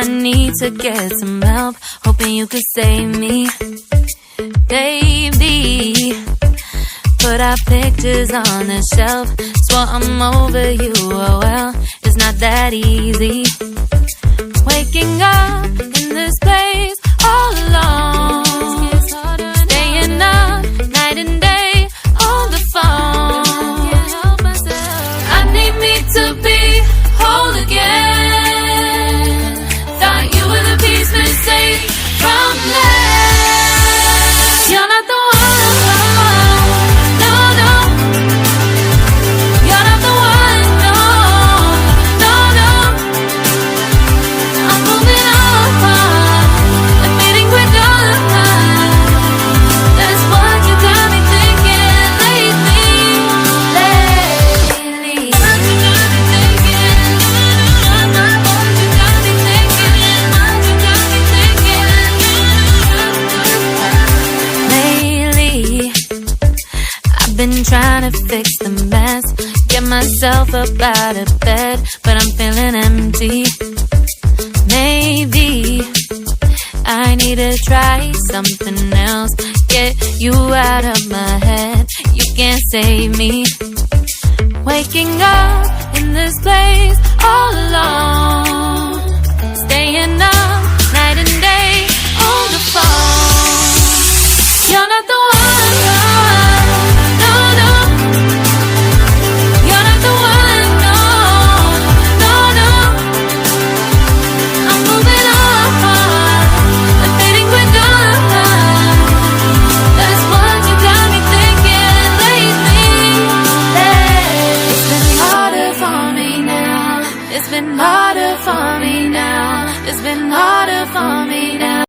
need to get some help, hoping you could save me. Baby, put our pictures on the shelf, swore I'm over you, oh well, it's not that easy. Waking up in this place all alone, staying up night and day on the phone. I need me to be whole again. Thought you were the piece missing from last. You're not the one, no, no. You're not the one, no, no, no. I'm moving on, admitting we're done. That's what you got me thinking lately. What you got me thinking. What you got me thinking. What you got me thinking. Lately, I've been trying to fix the mess, get myself up out of bed, but I'm feeling empty. Maybe I need to try something else, get you out of my head, you can't save me. Waking up in this place all alone, staying up night and day on the phone. You're not the one, no, no. You're not the one, no, no, no. I'm moving on, admitting we're done. That's what you got me thinking lately. It's been harder for me now. It's been harder for me now. It's been harder for me now.